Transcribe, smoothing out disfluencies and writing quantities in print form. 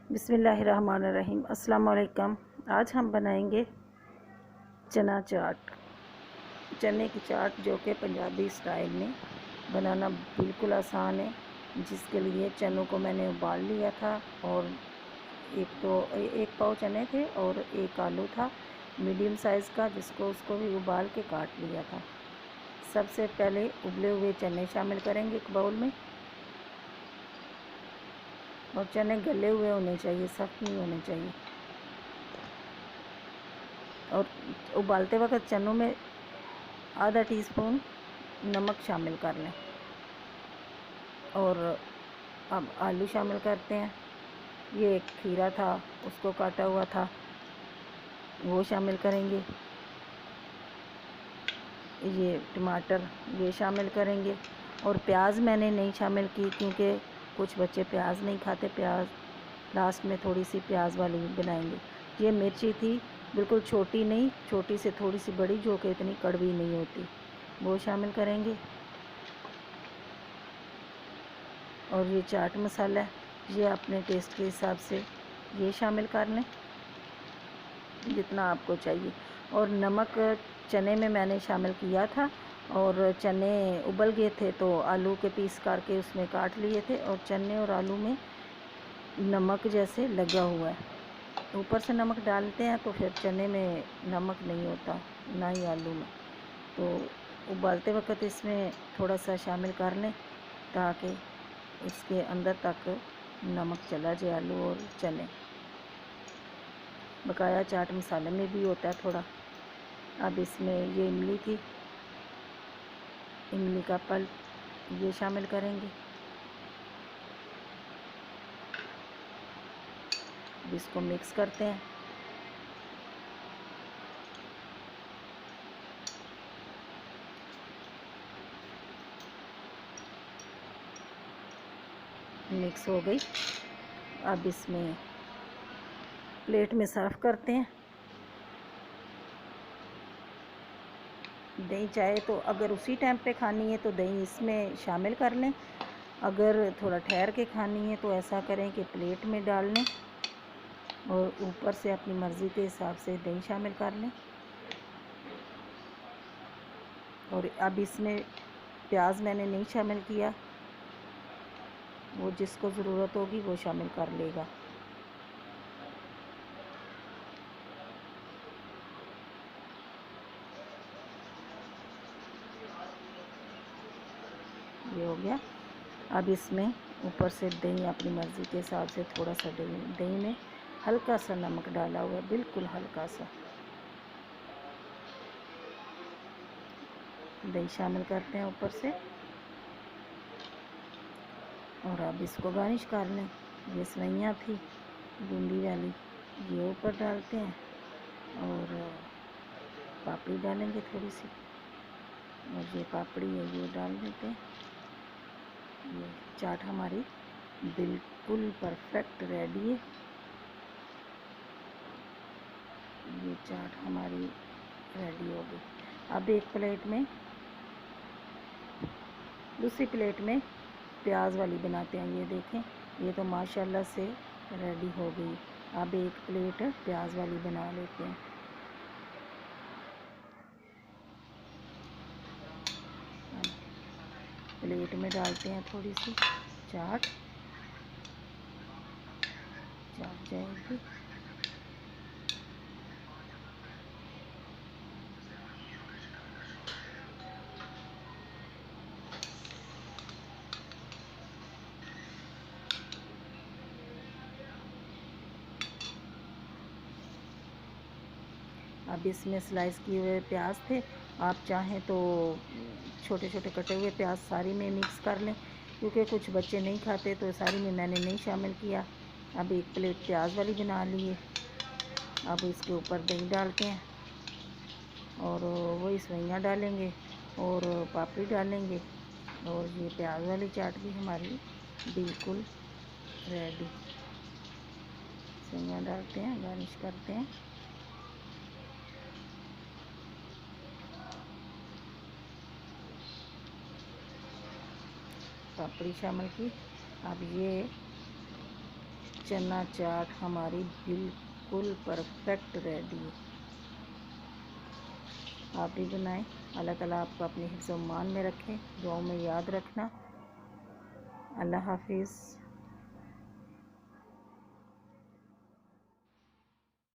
बिस्मिल्लाहिर्रहमानिर्रहीम। अस्सलाम वालेकुम। आज हम बनाएंगे चना चाट, चने की चाट, जो कि पंजाबी स्टाइल में बनाना बिल्कुल आसान है। जिसके लिए चनों को मैंने उबाल लिया था और एक पाव चने थे और एक आलू था मीडियम साइज़ का, उसको भी उबाल के काट लिया था। सबसे पहले उबले हुए चने शामिल करेंगे एक बाउल में, और चने गले हुए होने चाहिए, सख्त नहीं होने चाहिए। और उबालते वक्त चनों में आधा टीस्पून नमक शामिल कर लें। और अब आलू शामिल करते हैं। ये एक खीरा था, उसको काटा हुआ था, वो शामिल करेंगे। ये टमाटर, ये शामिल करेंगे। और प्याज मैंने नहीं शामिल की क्योंकि कुछ बच्चे प्याज नहीं खाते। प्याज लास्ट में थोड़ी सी प्याज वाली भी बनाएंगे। ये मिर्ची थी, बिल्कुल छोटी नहीं, छोटी से थोड़ी सी बड़ी, जो कि इतनी कड़वी नहीं होती, वो शामिल करेंगे। और ये चाट मसाला है, ये अपने टेस्ट के हिसाब से ये शामिल कर लें जितना आपको चाहिए। और नमक चने में मैंने शामिल किया था, और चने उबल गए थे तो आलू के पीस करके उसमें काट लिए थे, और चने और आलू में नमक जैसे लगा हुआ है। ऊपर से नमक डालते हैं तो फिर चने में नमक नहीं होता, ना ही आलू में। तो उबालते वक्त इसमें थोड़ा सा शामिल कर लें ताकि इसके अंदर तक नमक चला जाए, आलू और चने। बकाया चाट मसाले में भी होता है थोड़ा। अब इसमें ये इमली थी, इमली का पल्प ये शामिल करेंगे। अब इसको मिक्स करते हैं। मिक्स हो गई। अब इसमें प्लेट में सर्व करते हैं। दही चाहे तो अगर उसी टाइम पे खानी है तो दही इसमें शामिल कर लें, अगर थोड़ा ठहर के खानी है तो ऐसा करें कि प्लेट में डाल लें और ऊपर से अपनी मर्ज़ी के हिसाब से दही शामिल कर लें। और अब इसमें प्याज मैंने नहीं शामिल किया, वो जिसको ज़रूरत होगी वो शामिल कर लेगा। ये हो गया। अब इसमें ऊपर से दही अपनी मर्ज़ी के हिसाब से, थोड़ा सा दही में हल्का सा नमक डाला हुआ है, बिल्कुल हल्का सा दही शामिल करते हैं ऊपर से। और अब इसको गार्निश कर लें। ये सेवइयाँ थी बूंदी वाली, ये ऊपर डालते हैं, और पापड़ी डालेंगे थोड़ी सी, और ये पापड़ी है ये डाल देते हैं। ये चाट हमारी बिल्कुल परफेक्ट रेडी है। ये चाट हमारी रेडी हो गई। अब एक प्लेट में, दूसरी प्लेट में प्याज वाली बनाते हैं। ये देखें, ये तो माशाल्लाह से रेडी हो गई। अब एक प्लेट प्याज वाली बना लेते हैं। प्लेट में डालते हैं थोड़ी सी चाट जाएगी। अब इसमें स्लाइस किए हुए प्याज थे, आप चाहें तो छोटे छोटे कटे हुए प्याज सारी में मिक्स कर लें, क्योंकि कुछ बच्चे नहीं खाते तो सारी में मैंने नहीं शामिल किया। अब एक प्लेट प्याज वाली बना लिए। अब इसके ऊपर दही डालते हैं, और वही सेवइयाँ डालेंगे और पापड़ी डालेंगे, और ये प्याज वाली चाट भी हमारी बिल्कुल रेडी। सेवइयाँ डालते हैं, गार्निश करते हैं। पापड़ी शामिल की। अब ये चना चाट हमारी बिल्कुल परफेक्ट रेडी है। आप भी बनाएं। अल्लाह ताला आपको अपने हिफ्ज़-ओ-मान में रखें। दुआओं में याद रखना। अल्लाह हाफिज़।